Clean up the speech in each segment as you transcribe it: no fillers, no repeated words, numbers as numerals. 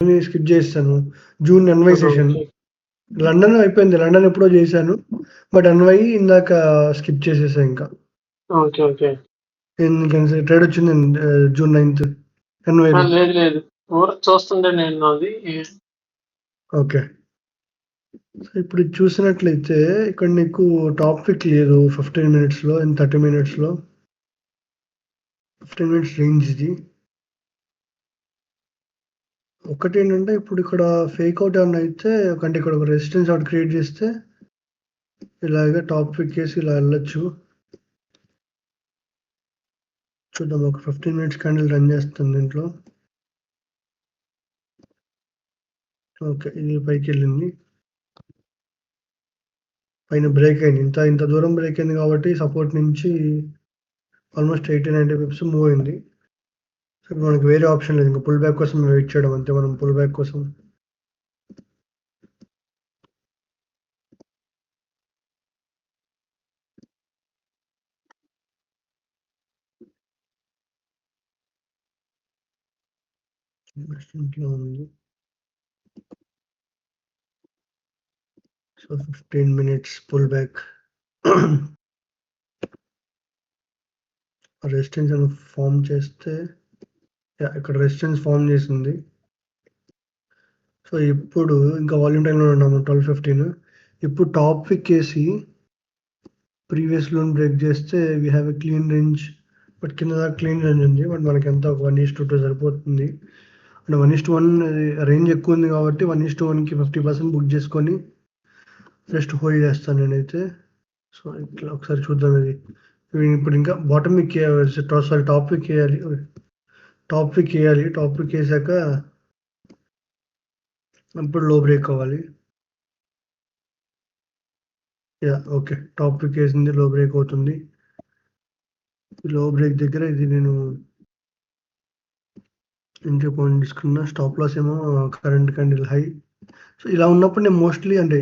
Skip చేస్తాను. June NY session. Okay. London అయిపోయింది. London ఎప్పుడో చేశాను. బట్ ఎన్‌వై ఇందాక స్కిప్ చేసేసా ఇంకా. ఓకే. ఓకే. ఎందుకంటే ట్రేడ్ వచ్చింది జూన్ 9థ్ ఎన్‌వైలో. లేదు లేదు. చూస్తుండే నేను అది. ఓకే. సో, ఇప్పుడు ఇది చూసినట్లయితే ఇక్కడ నీకు టాప్ పిక్ లేదు 15 మినిట్స్‌లో అండ్ 30 మినిట్స్‌లో. 15 మినిట్స్ రేంజ్ ఇది. ఒకటేంటంటే ఇప్పుడు ఇక్కడ ఫేక్ అవుట్ ఏమన్నా అయితే అంటే ఇక్కడ ఒక రెసిస్టెన్స్ ఒకటి క్రియేట్ చేస్తే ఇలాగ టాప్ పిక్ చేసి ఇలా వెళ్ళొచ్చు. చూద్దాం ఒక 15 మినిట్స్ క్యాండిల్ రన్ చేస్తుంది దీంట్లో. ఓకే. ఇది పైకెళ్ళింది. పైన బ్రేక్ అయింది. ఇంత దూరం బ్రేక్ అయింది కాబట్టి సపోర్ట్ నుంచి ఆల్మోస్ట్ 80, 90 పిప్స్ మూవ్ అయింది. సో, మనకి వేరే ఆప్షన్ లేదు. ఇంక పుల్ బ్యాక్ కోసం వెయిట్ చేయడం అంతే మనం పుల్ బ్యాక్ కోసం. ఇంట్లో ఉంది. So, 15 minutes pull back. Resistance అని ఫార్మ్ చేస్తే ఇక్కడ రెసిస్టెన్స్ ఫార్మ్ చేసింది. సో, ఇప్పుడు ఇంకా వాల్యూమ్ టైమ్‌లో ఉన్నాము 12:15. ఇప్పుడు టాప్ పిక్ ఏసి ప్రీవియస్ లోన్ బ్రేక్ చేస్తే we have a clean range. But కింద దాకా క్లీన్ రేంజ్ ఉంది. బట్ మనకెంత ఒక 1:2 సరిపోతుంది. అంటే 1:1 రేంజ్ ఎక్కువ ఉంది కాబట్టి 1:1కి 50% బుక్ చేసుకొని జస్ట్ హోల్డ్ చేస్తాను నేనైతే. సో, ఇట్లా ఒకసారి చూద్దాం ఇది. ఇప్పుడు ఇంకా bottom peak sorry top peak ఏయాలి. టాప్ పిక్ ఏయాలి. టాప్ పిక్ ఏసాక ఇప్పుడు లో బ్రేక్ అవ్వాలి. యాహ్! ఓకే. టాప్ పిక్ ఏసింది. లో బ్రేక్ అవుతుంది. లో బ్రేక్ దగ్గర ఇది నేను ఎంట్రీ పాయింట్ తీసుకున్న. స్టాప్ లాస్ ఏమో కరెంట్ క్యాండిల్ హై. సో, ఇలా ఉన్నప్పుడు నేను మోస్ట్‌లీ అంటే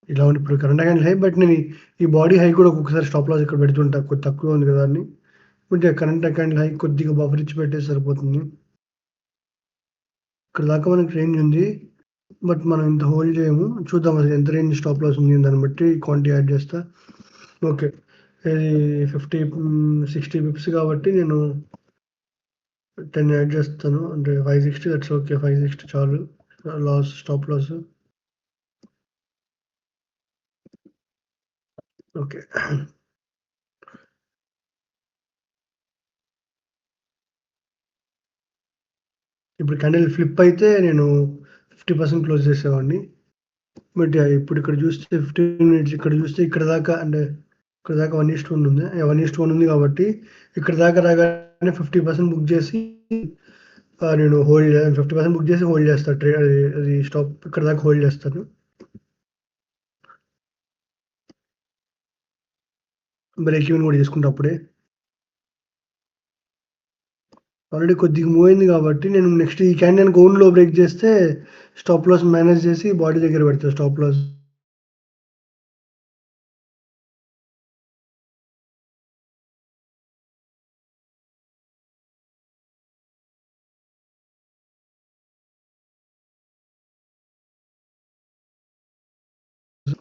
ఇలా ఇప్పుడు కరెంట్ క్యాండిల్ హై బట్ నేను ఈ బాడీ హై కూడా ఒక్కొక్కసారి స్టాప్ లాస్ ఇక్కడ పెడుతుంటా. కొద్దిగా తక్కువ ఉంది కదా అని. కొంచెం కరెంట్ క్యాండిల్ హై కొద్దిగా బఫర్ ఇచ్చి పెట్టేస్తే సరిపోతుంది. ఇక్కడ దాకా మనకి రేంజ్ ఉంది. బట్ మనం ఇంత హోల్డ్ చేయము. చూద్దాం అసలు ఎంత రేంజ్ స్టాప్ లాస్ ఉంది దాన్ని బట్టి క్వాంటిటీ యాడ్ చేస్తా. ఓకే. ఇది 50 60 పిప్స్ కాబట్టి నేను 10 యాడ్ చేస్తాను. అంటే 560 దట్స్ ఓకే. 560 చాలు. Loss stop loss. ఓకే. ఇప్పుడు క్యాండిల్ ఫ్లిప్ అయితే నేను 50% క్లోజ్ చేసేవాడిని. బట్ ఇప్పుడు ఇక్కడ చూస్తే 15 మినిట్స్ ఇక్కడ చూస్తే ఇక్కడ దాకా అంటే ఇక్కడ దాకా 1:1 ఉంది. 1:1 ఉంది కాబట్టి ఇక్కడ దాకా రాగానే 50% బుక్ చేసి నేను 50% బుక్ చేసి హోల్డ్ చేస్తా. అది స్టాప్ ఇక్కడ దాకా హోల్డ్ చేస్తాను. బ్రేక్ ఈవెన్ కూడా తీసుకుంటా అప్పుడే. ఆల్రెడీ కొద్దిగా మూవ్ అయింది కాబట్టి నేను నెక్స్ట్ ఈ క్యాండిల్ లో బ్రేక్ చేస్తే స్టాప్ లాస్ మేనేజ్ చేసి బాడీ దగ్గర పెడతా స్టాప్ లాస్.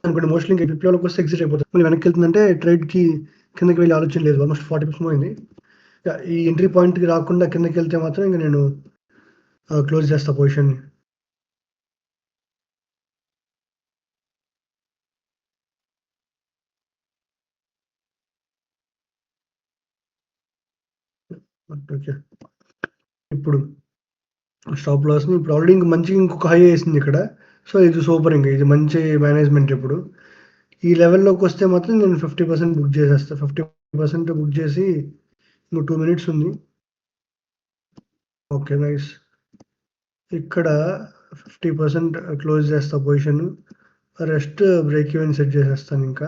అనుకోండి మోస్ట్లీ ఇంకా విప్లవాలకు వస్తే ఎగ్జిట్ అయిపోతుంది. మళ్ళీ వెనక్కి వెళ్తుందంటే ట్రేడ్‌కి కిందకి వెళ్ళే ఆలోచన లేదు. ఆల్మోస్ట్ 40 పిప్స్ మూవ్ అయింది. ఈ ఎంట్రీ పాయింట్‌కి రాకుండా కిందకి వెళ్తే మాత్రం ఇంక నేను క్లోజ్ చేస్తా పొజిషన్‌ని. ఓకే. ఇప్పుడు స్టాప్ లాస్‌ని ఇప్పుడు ఆల్రెడీ ఇంక మంచిగా ఇంకొక హై ఏసింది ఇక్కడ. సో, ఇది సూపర్ ఇంక ఇది మంచి మేనేజ్‌మెంట్ ఇప్పుడు. ఈ లెవెల్‌లోకొస్తే మాత్రం నేను 50% బుక్ చేసేస్తా. 50% బుక్ చేసి ఇంకో 2 మినిట్స్ ఉంది. ఓకే. నైస్. ఇక్కడ 50% క్లోజ్ చేస్తా position. Rest break even set చేసేస్తానింకా.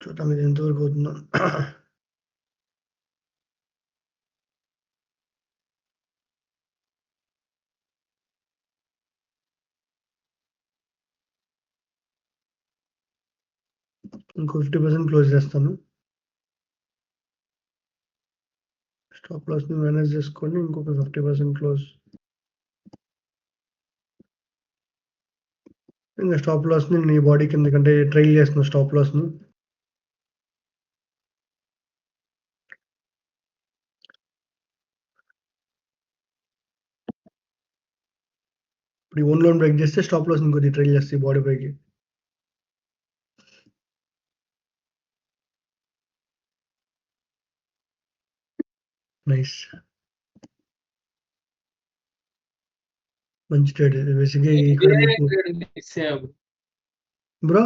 చూద్దాం ఇది ఎంతవరకు అవుతుందో. ఇంకో 50% క్లోజ్ చేస్తాను. స్టాప్ లాస్‌ని మేనేజ్ చేసుకొని ఇంకొక 50% క్లోజ్. ఇంక స్టాప్ లాస్‌ని నీ బాడీ కిందకంటే ట్రైల్ చేస్తున్నా స్టాప్ లాస్‌ని. ఇప్పుడు ఈ ఓన్ లోన్ బ్రేక్ చేస్తే స్టాప్ లాస్ ఇంకొద్దిగా ట్రైల్ చేస్తాయి బాడీ పైకి. నైస్. మంచి ట్రేడ్ ఇది. బేసిక్‌గా ఇక్కడ మీకు మిస్ అయ్యా బ్రో. బ్రో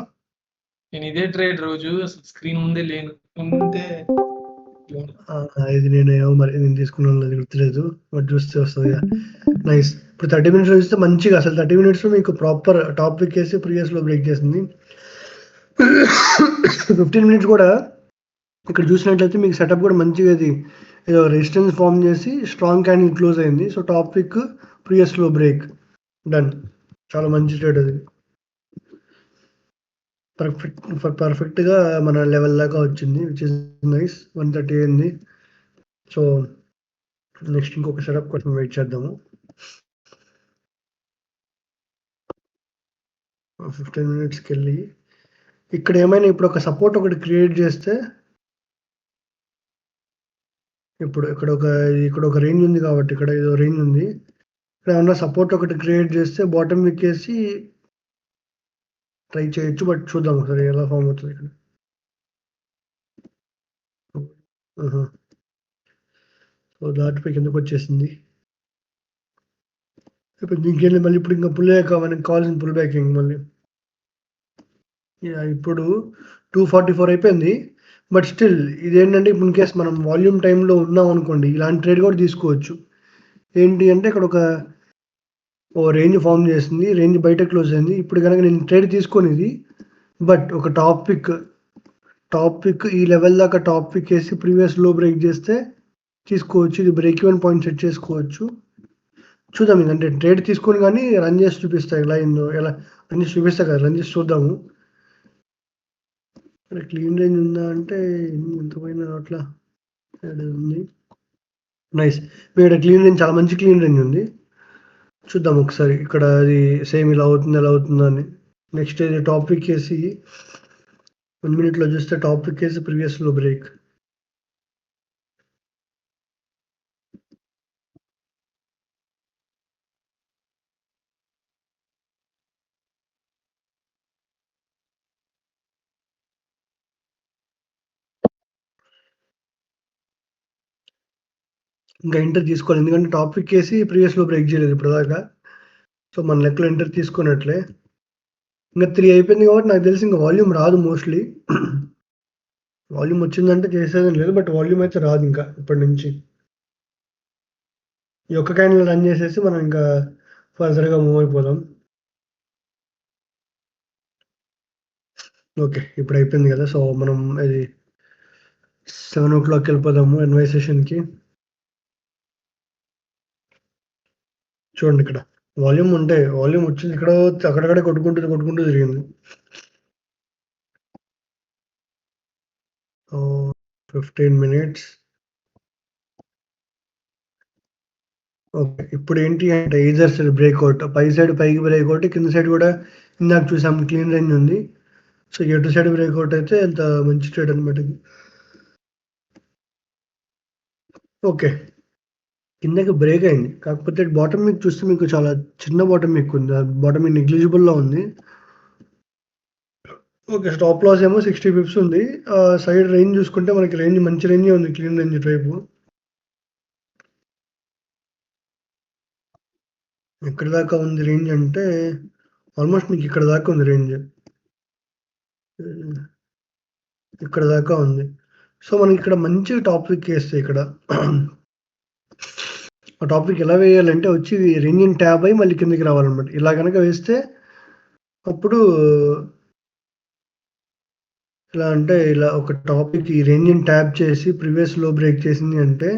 నేను ఇదే ట్రేడ్ రోజు అసలు స్క్రీన్ ముందే లేను. ఉంటే ఇది నేనేమో మరి నేను తీసుకున్నానో లేదో గుర్తులేదు. బట్ చూస్తే వస్తది. యాహ్! నైస్. ఇప్పుడు 30 మినిట్స్‌లో చూస్తే మంచిగా అసలు 30 మినిట్స్‌లో మీకు ప్రాపర్ టాప్ విక్కేసి ప్రీవియస్‌లో బ్రేక్ చేసింది. 15 మినిట్స్ కూడా ఇక్కడ చూసినట్లయితే మీకు సెటప్ కూడా మంచిగా ఇది ఏదో రెసిస్టెన్స్ ఫార్మ్ చేసి స్ట్రాంగ్ క్యాండిల్ క్లోజ్ అయింది. సో టాప్ విక్ ప్రీవియస్‌లో బ్రేక్. డన్. చాలా మంచి ట్రేడ్ అది. పర్ఫెక్ట్‌గా మన లెవెల్ దాకా వచ్చింది. Which is nice. 130 అయింది. సో నెక్స్ట్ ఇంకొక సెటప్ కోసం వెయిట్ చేద్దాము. 15 మినిట్స్‌కెళ్ళి ఇక్కడ ఏమైనా ఇప్పుడు ఒక సపోర్ట్ ఒకటి క్రియేట్ చేస్తే ఇప్పుడు ఇక్కడ ఒక రేంజ్ ఉంది కాబట్టి ఇక్కడ ఏదో రేంజ్ ఉంది. ఇక్కడ ఏమన్నా సపోర్ట్ ఒకటి క్రియేట్ చేస్తే బాటమ్ విక్కేసి ట్రై చేయొచ్చు. బట్ చూద్దాం ఒకసారి ఎలా ఫార్మ్ అవుతది ఇక్కడ. ఆహా! సో దాటిపోయి కిందకొచ్చేసింది. ఇప్పుడు దీనికెళ్ళి మళ్ళీ ఇప్పుడు ఇంకా పుల్ అయ్యాక మనకి కావాల్సిన పుల్ బ్యాకింగ్ మళ్ళీ. యాహ్! ఇప్పుడు 244 అయిపోయింది. బట్ స్టిల్ ఇదేంటంటే ఇప్పుడు ఇన్‌కేస్ మనం వాల్యూమ్ టైమ్‌లో ఉన్నామనుకోండి ఇలాంటి ట్రేడ్ కూడా తీసుకోవచ్చు. ఏంటి అంటే ఇక్కడ ఓ రేంజ్ ఫార్మ్ చేసింది. రేంజ్ బయట క్లోజ్ అయింది. ఇప్పుడు గనక నేను ట్రేడ్ తీసుకోనిది బట్ ఒక టాప్ పిక్ ఈ లెవెల్ దాకా టాప్ పిక్ ఏసి ప్రీవియస్ లో బ్రేక్ చేస్తే తీసుకోవచ్చు. ఇది బ్రేక్ ఈవెన్ పాయింట్ సెట్ చేసుకోవచ్చు. చూద్దాం ఇదంటే ట్రేడ్ తీసుకొని గానీ రన్ చేసి చూపిస్తా ఎలా అయిందో. ఎలా రన్ చేసి చూపిస్తా కదా! రన్ చేసి చూద్దాము. ఇక్కడ క్లీన్ రేంజ్ ఉందా అంటే ఎంత పోయినా రావట్లా. ఉంది. నైస్. ఇక్కడ క్లీన్ రేంజ్ చాలా మంచి క్లీన్ రేంజ్ ఉంది. చూద్దాం ఒకసారి ఇక్కడ అది సేమ్ ఇలా అవుతుందా? ఎలా అవుతుందా అని. నెక్స్ట్ ఇది టాప్ పిక్ ఏసి 1 మినిట్‌లో చూస్తే టాప్ పిక్ ఏసి ప్రీవియస్‌లో బ్రేక్. ఇంకా ఎంటర్ తీసుకోవాలి. ఎందుకంటే టాప్ పిక్ ఏసి ప్రీవియస్‌లో బ్రేక్ చేయలేదు ఇప్పటిదాకా. సో మన లెక్కలో ఎంటర్ తీసుకున్నట్లే. ఇంక 3 అయిపోయింది కాబట్టి నాకు తెలిసి ఇంక వాల్యూమ్ రాదు మోస్ట్‌లీ. వాల్యూమ్ వచ్చిందంటే చేసేదేం లేదు. బట్ వాల్యూమ్ అయితే రాదు ఇంకా ఇప్పటి నుంచి. ఈ ఒక్క క్యాండిల్ రన్ చేసేసి మనం ఇంకా ఫర్దర్‌గా మూవ్ అయిపోదాం. ఓకే. ఇప్పుడు అయిపోయింది కదా! సో మనం ఇది 7:00కి వెళ్ళిపోదాము ఎన్‌వై సెషన్‌కి. చూడండి ఇక్కడ. వాల్యూమ్ వచ్చింది. ఎక్కడో అక్కడక్కడే కొట్టుకుంటూ తిరిగింది. 15 మినిట్స్. ఓకే. ఇప్పుడేంటి అంటే ఎయిదర్ సైడ్ బ్రేక్‌ఔట్. పై సైడ్ పైకి బ్రేక్‌ఔట్, కింద సైడ్ కూడా ఇందాక చూసాం క్లీన్ రేంజ్ ఉంది. సో ఎటు సైడ్ బ్రేక్‌ఔట్ అయితే అంత మంచి ట్రేడ్ అనమాట ఇది. ఓకే. కిందకి బ్రేక్ అయింది. కాకపోతే బాటమ్ మీకు చూస్తే మీకు చాలా చిన్న బాటమ్ మీకు ఉంది. బాటమ్ నెగ్లిజిబుల్‌లో ఉంది. ఓకే. స్టాప్ లాస్ ఏమో 60 పిప్స్ ఉంది. సైడ్ రేంజ్ చూసుకుంటే మనకి రేంజ్ మంచి రేంజే ఉంది. క్లీన్ రేంజ్ వైపు. ఎక్కడి దాకా ఉంది రేంజ్ అంటే ఆల్మోస్ట్ మీకు ఇక్కడ దాకా ఉంది రేంజ్. ఇక్కడ దాకా ఉంది. సో మనకి ఇక్కడ మంచి టాప్ విక్ ఏస్తే ఇక్కడ ఆ టాప్ విక్ ఎలా వేయాలంటే వచ్చి రేంజ్‌ని ట్యాప్ అయ్యి మళ్ళీ కిందకి రావాలన్నమాట. ఇలా గనక వేస్తే అప్పుడు ఎలా అంటే ఇలా ఒక టాపిక్ ఈ రేంజ్‌ని ట్యాప్ చేసి ప్రీవియస్ లో బ్రేక్ చేసింది అంటే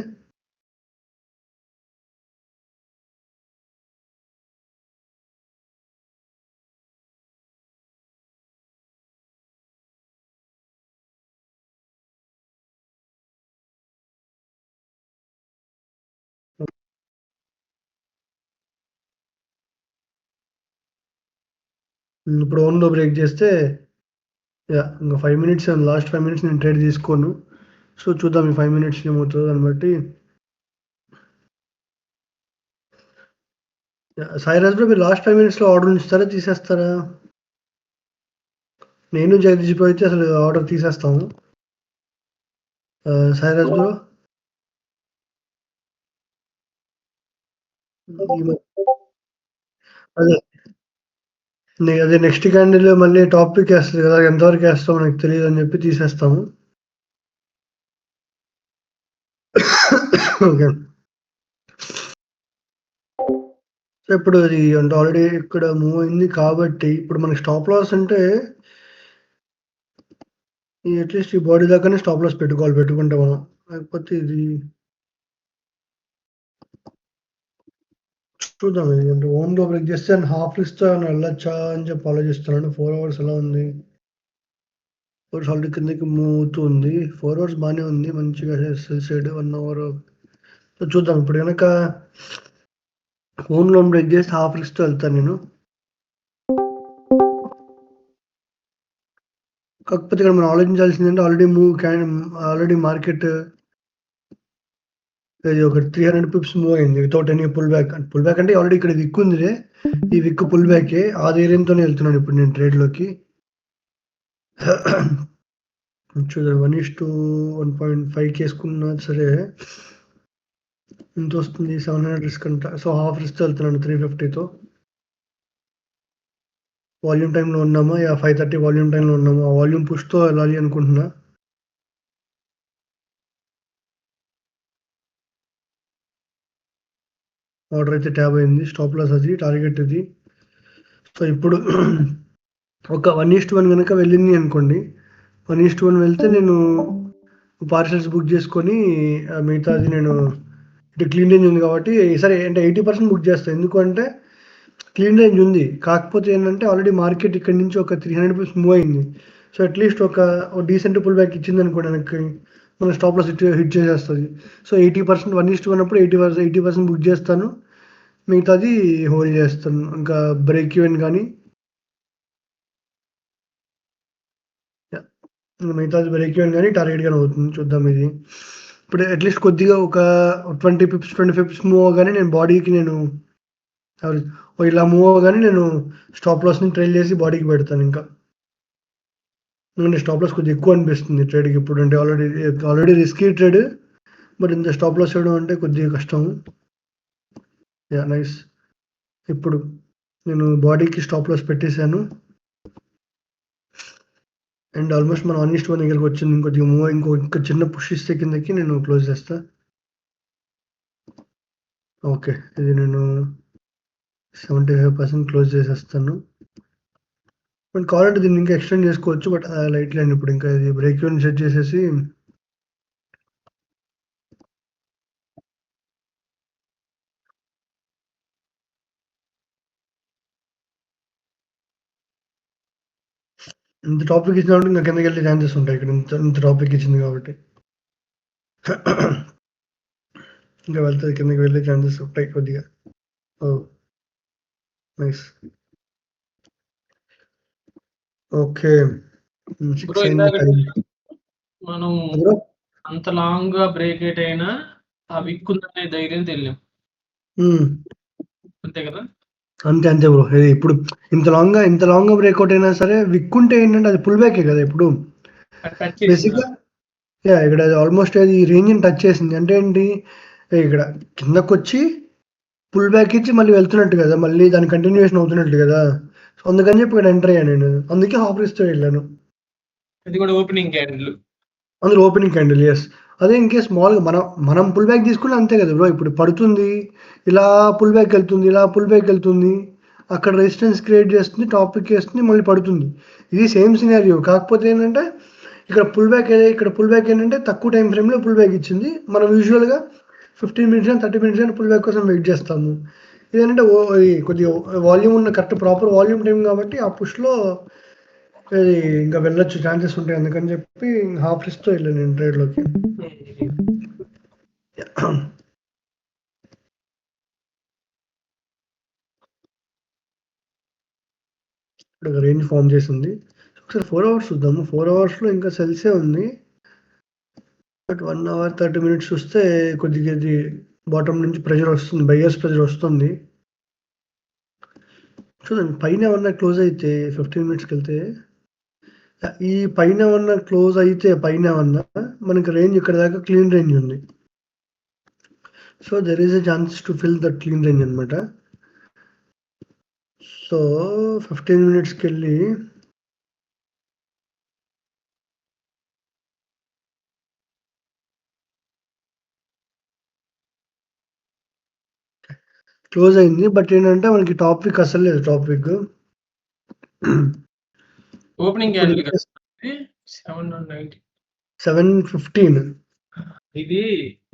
ఇప్పుడు ఓన్‌లో బ్రేక్ చేస్తే ఇంక 5 మినిట్స్ లాస్ట్ 5 మినిట్స్ నేను ట్రేడ్ తీసుకోను. సో, చూద్దాం ఈ 5 మినిట్స్ ఏమవుతదో దాన్ని బట్టి. సాయిరాజ్ బ్రో మీరు లాస్ట్ 5 మినిట్స్‌లో ఆర్డర్ ఉంచుతారా? తీసేస్తారా? నేను జగదీష్ బ్రో అయితే అసలు ఆర్డర్ తీసేస్తాము. సాయిరాజ్ బ్రో? ఈ మ అదే. అదే నెక్స్ట్ క్యాండిల్ మళ్ళీ టాప్ పిక్ ఏస్తది కదా! ఎంతవరకు ఏస్తామో నాకు తెలీదని చెప్పి తీసేస్తాము. ఓకే. సో, ఇప్పుడు అది అంటే ఆల్రెడీ ఇక్కడ మూవ్ అయింది కాబట్టి ఇప్పుడు మనకి స్టాప్ లాస్ అంటే ఈ అట్‌లీస్ట్ ఈ బాడీ దాకానే స్టాప్ లాస్ పెట్టుకోవాలి పెట్టుకుంటే మనం. లేకపోతే ఇది చూద్దాం ఇది అంటే ఓన్‌లో బ్రేక్ చేస్తే హాఫ్ లిస్ట్‌తో ఏమైనా వెళ్ళొచ్చా అని చెప్పి ఆలోచిస్తున్నాను. 4 అవర్స్ ఎలా ఉంది? 4 అవర్స్ ఆల్రెడీ కిందకి మూవ్ అవుతూ ఉంది. 4 అవర్స్ బానే ఉంది. మంచిగా సెల్ సైడ్ 1 అవర్ సో, చూద్దాం ఇప్పుడు గనక ఓన్‌లో బ్రేక్ చేస్తే హాఫ్ లిస్ట్‌తో వెళ్తాను నేను. కాకపోతే ఇక్కడ మనం ఆలోచించాల్సిందేంటే ఆల్రెడీ మార్కెట్ ఇది ఒక 300 పిప్స్ మూవ్ అయింది without any pull back. Pull back అంటే ఆల్రెడీ ఇక్కడ విక్ ఉందిలే. ఈ విక్ పుల్ బ్యాకే. ఆ ధైర్యంతోనే వెళ్తున్నాను ఇప్పుడు నేను ట్రేడ్‌లోకి. చూద్దాం 1:1.5 ఏసుకున్నా సరే ఎంతొస్తుంది 700 రిస్క్ అంట. సో, హాఫ్ రిస్క్‌తో వెళ్తున్నాను 350తో. వాల్యూమ్ టైమ్‌లో ఉన్నామా? 5:30 వాల్యూమ్ టైమ్‌లో ఉన్నాము. ఆ వాల్యూమ్ పుష్‌తో వెళ్ళాలి అనుకుంటున్నా. ఆర్డర్ అయితే ట్యాబ్ అయింది. స్టాప్ లాస్ అది. టార్గెట్ ఇది. సో, ఇప్పుడు ఒక 1:1 గనక వెళ్ళింది అనుకోండి. 1:1 వెళ్తే నేను పార్సెల్స్ బుక్ చేసుకొని మిగతాది నేను ఇటు క్లీన్ రేంజ్ ఉంది కాబట్టి సరే అంటే 80% బుక్ చేస్తా. ఎందుకు అంటే క్లీన్ రేంజ్ ఉంది. కాకపోతే ఏంటంటే ఆల్రెడీ మార్కెట్ ఇక్కడి నుంచి ఒక 300 పీస్ మూవ్ అయింది. సో, అట్‌లీస్ట్ ఒక డీసెంట్ పుల్ బ్యాక్ ఇచ్చిందనుకోండి వెనక్కి మన స్టాప్ లాస్ హిట్ చేసేస్తది. సో, 80% 1:1 అన్నప్పుడు 80% బుక్ చేస్తాను. మిగతాది హోల్డ్ చేస్తాను. ఇంకా బ్రేక్ ఈవెన్ గాని మిగతాది బ్రేక్ ఈవెన్ గాని టార్గెట్ గాని అవుతుంది. చూద్దాం ఇది. ఇప్పుడు అట్‌లీస్ట్ కొద్దిగా ఒక 20 పిప్స్, 25 పిప్స్ మూవ్ అవ్వగానే నేను బాడీకి నేను ఇలా మూవ్ అవ్వగానే నేను స్టాప్ లాస్‌ని ట్రైల్ చేసి బాడీకి పెడతానింకా. ఎందుకంటే స్టాప్ లాస్ కొద్దిగా ఎక్కువ అనిపిస్తుంది ట్రేడ్‌కి ఇప్పుడు అంటే ఆల్రెడీ రిస్కీ ట్రేడ్. బట్ ఇంత స్టాప్ లాస్ చేయడం అంటే కొద్దిగా కష్టం. నైస్. ఇప్పుడు నేను బాడీకి స్టాప్ లాస్ పెట్టేసాను. అండ్ ఆల్మోస్ట్ మనం 1:1 దగ్గరికి వచ్చింది. ఇంకొద్దిగా ఇంకా చిన్న పుష్ ఇస్తే కిందకి నేను క్లోజ్ చేస్తా. ఓకే. ఇది నేను 75% క్లోజ్ చేసేస్తాను. మనకు కావాలంటే దీన్ని ఇంకా ఎక్స్టెండ్ చేసుకోవచ్చు. బట్ లైట్ లైన్ ఇప్పుడు ఇంకా ఇది బ్రేక్ ఈవెన్ సెట్ చేసేసి ఇంత టాపిక్ ఇచ్చినప్పుడు ఇంకా కిందకెళ్ళే ఛాన్సెస్ ఉంటాయి. ఇక్కడ ఇంత టాపిక్ ఇచ్చింది కాబట్టి. ఇంకా వెళ్తది కిందకి వెళ్ళే ఛాన్సెస్ ఉంటాయి కొద్దిగా. ఓహ్! నైస్. ఓకే. బ్రో 6 అయింది ఇందాక టైం. మనం బ్రో? అంత లాంగ్‌గా బ్రేక్ ఔట్ అయినా ఆ విక్ ఉందనే ధైర్యంతో ఎళ్ళాం. హ్మ్. అంతే కదా! అంతే బ్రో. ఇది ఇప్పుడు ఇంత లాంగ్‌గా బ్రేకౌట్ అయినా సరే విక్ ఉంటే ఏంటంటే అది పుల్ బ్యాకే కదా! ఇప్పుడు. అది టచ్ చేసిందా? బేసిక్‌గా ఇక్కడ ఆల్మోస్ట్ అది రేంజ్‌ని టచ్ చేసింది. అంటే ఏంటి? ఇక్కడ కిందకొచ్చి పుల్ బ్యాక్ ఇచ్చి మళ్ళీ వెళ్తున్నట్టు కదా! మళ్ళీ దాని కంటిన్యూయేషన్ అవుతున్నట్టు కదా! సో, అందుకని చెప్పి ఇక్కడ ఎంటర్ అయ్యాను నేను. అందుకే హాఫ్ రిస్క్‌తో వెళ్ళాను. అది కూడా ఓపెనింగ్ క్యాండిల్. అందులో ఓపెనింగ్ క్యాండిల్ యెస్. అదే ఇన్‌కేస్ మామూలుగా మనం పుల్ బ్యాక్ తీసుకున్న అంతే కదా బ్రో! ఇప్పుడు పడుతుంది. ఇలా పుల్ బ్యాక్ ఎళ్తుంది. ఇలా పుల్ బ్యాక్ ఎళ్తుంది. అక్కడ రెసిస్టెన్స్ క్రియేట్ చేస్తుంది. టాప్ పిక్ ఏస్తుంది. మళ్ళీ పడుతుంది. ఇది సేమ్ సినారియో. కాకపోతే ఏంటంటే ఇక్కడ పుల్ బ్యాక్ ఏంటంటే తక్కువ టైమ్ ఫ్రేమ్‌లో పుల్ బ్యాక్ ఇచ్చింది. మనం యూజువల్‌గా 15 మినిట్స్ గాని, 30 మినిట్స్ గాని పుల్ బ్యాక్ కోసం వెయిట్ చేస్తాము. ఇదేంటంటే ఈ కొద్దిగా వాల్యూమ్ ఉన్న ప్రాపర్ వాల్యూమ్ టైమ్ కాబట్టి ఆ పుష్‌లో ఇది ఇంకా వెళ్ళొచ్చు ఛాన్సెస్ ఉంటాయి. అందుకని చెప్పి హాఫ్ రిస్క్‌తో వెళ్ళాను నేను ట్రేడ్‌లోకి. ఇక్కడ ఒక రేంజ్ ఫార్మ్ చేసింది. ఒకసారి 4 అవర్స్ చూద్దాము. 4 అవర్స్‌లో ఇంకా సెల్సే ఉంది. బట్ 1 అవర్ 30 మినిట్స్ చూస్తే కొద్దిగా ఇది బాటమ్ నుంచి ప్రెషర్ వస్తుంది. బయర్స్ ప్రెషర్ వస్తుంది. చూడండి పైన ఏమన్నా క్లోజ్ అయితే 15 మినిట్స్‌కెళ్తే ఈ పైన ఏమన్నా క్లోజ్ అయితే పైన ఏమన్నా మనకి రేంజ్ ఇక్కడ దాకా క్లీన్ రేంజ్ ఉంది. So, there is a chance to fill that clean range అనమాట. సో, 15 మినిట్స్‌కెళ్ళి క్లోజ్ అయింది. బట్ ఏంటంటే మనకి టాప్ విక్ అస్సలు లేదు టాప్ విక్. ఓపెనింగ్ ఇప్పుడు క్యాండిల్ కదా! 790. 7:15 ఇది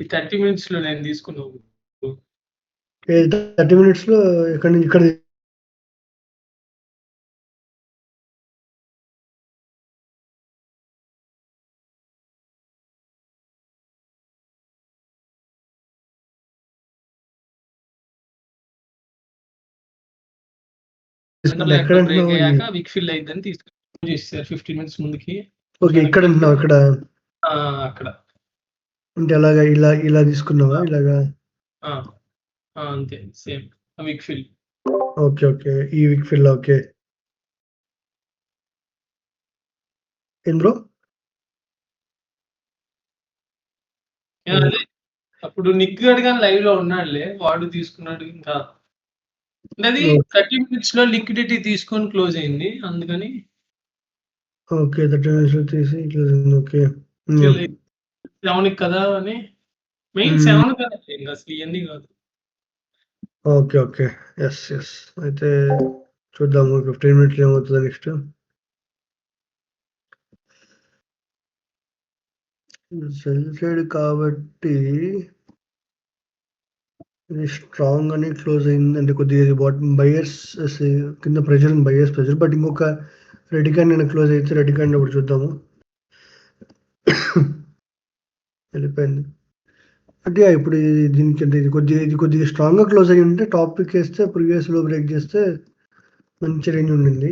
ఈ 30 మినిట్స్‌లో నేను తీసుకున్నాను. 30 మినిట్స్‌లో ఎక్కడి నుంచి ఇక్కడ తీసుకుంటే ఎక్కడ బ్రేక్ అంటున్నావు? అయ్యాక విక్ ఫిల్ అయిద్దని చేసేసారు 15 మినిట్స్ ముందుకి. ఓకే. ఇక్కడ అంటున్నావు ఇక్కడ. అక్కడ. అంటే ఎలాగా ఇలా తీసుకున్నావా? ఇలాగా? అంతే సేమ్ విక్ ఫిల్. ఓకే. ఈ విక్ ఫిల్ ఓకే. ఏం బ్రో? అదే అప్పుడు నిక్ గాడు గాని లైవ్‌లో ఉన్నాడులే. వాడు తీసుకున్నాడు ఇంకా. అది 30 మినిట్స్‌లో లిక్విడిటీ తీసుకొని క్లోజ్ అయింది. అందుకని ఓకే. 30 మినిట్స్‌లో తీసి క్లోజ్ అయింది. ఓకే. 7కి కదా అని మెయిన్ హ్మ్. 7 కదా ఇంక అసలు ఇయన్నీ కాదు. ఓకే. యెస్. అయితే చూద్దాము 15 మినిట్స్‌లో ఏమవుతదో నెక్స్ట్. సెల్ సైడ్ కాబట్టి ఇది స్ట్రాంగ్ అని క్లోజ్ అయింది. అంటే కొద్దిగా ఇది బాటమ్ బయర్స్ కింద ప్రెషర్ ఉంది. Buyers pressure. బట్ ఇంకొక రెడ్ క్యాండిల్ క్లోజ్ అయితే రెడ్ క్యాండిల్ ఒకటి చూద్దాము. వెళ్ళిపోయింది. అంటే ఇప్పుడు ఇది కొద్దిగా స్ట్రాంగ్‌గా క్లోజ్ అయ్యి ఉంటే టాప్ పిక్ ఏస్తే ప్రీవియస్ లో బ్రేక్ చేస్తే మంచి రేంజ్ ఉండింది.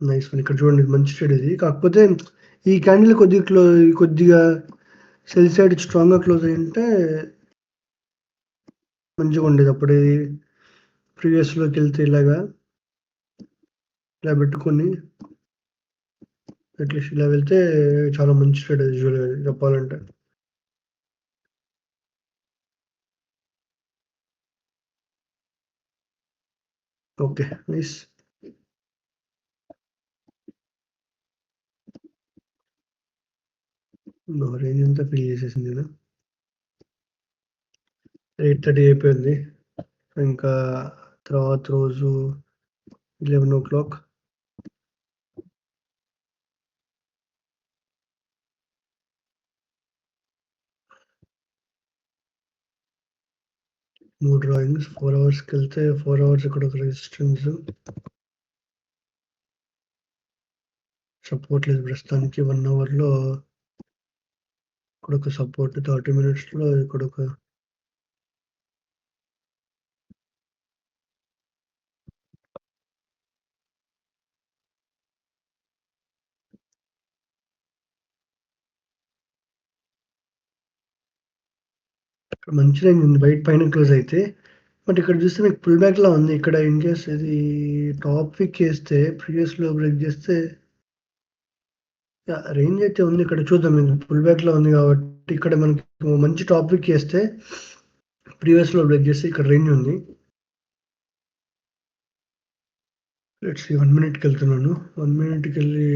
Nice one. ఇక్కడ చూడండి మంచి ట్రేడ్ ఇది. కాకపోతే ఈ క్యాండిల్ కొద్దిగా సెల్ సైడ్ స్ట్రాంగ్‌గా క్లోజ్ అయ్యి ఉంటే మంచిగా ఉండేది. అప్పుడు ఇది ప్రీవియస్‌లోకి వెళ్తే ఇలా పెట్టుకొని అట్లీస్ట్ ఇలా వెళ్తే చాలా మంచి ట్రేడ్ యూజువల్‌గా చెప్పాలంటే. ఓకే. నైస్. రేంజ్ అంతా ఫిల్ చేసేసింది నేను. 8:30 అయిపోయింది. ఇంకా తర్వాత రోజు 11:00 3 డ్రాయింగ్స్ 4 అవర్స్‌కెళ్తే 4 అవర్స్ ఇక్కడ ఒక రెసిస్టెన్స్. సపోర్ట్ లేదు ప్రస్తుతానికి 1 అవర్‌లో ఇక్కడొక సపోర్ట్ 30 మినిట్స్‌లో ఇక్కడొక మంచి రేంజ్ ఉంది. బయట పైన క్లోజ్ అయితే. బట్ ఇక్కడ చూస్తే మీకు పుల్ బ్యాక్‌లా ఉంది. ఇక్కడ ఇన్‌కేస్ ఇది టాప్ విక్ ఏస్తే ప్రీవియస్ లో బ్రేక్ చేస్తే రేంజ్ అయితే ఉంది. ఇక్కడ చూద్దాం. ఇది పుల్ బ్యాక్‌లో ఉంది కాబట్టి ఇక్కడ మనకి మంచి టాప్ విక్ ఏస్తే ప్రీవియస్ లో బ్రేక్ చేస్తే ఇక్కడ రేంజ్ ఉంది. Let's see 1 మినిట్‌కెళ్తున్నాను. 1 మినిట్‌కెళ్ళి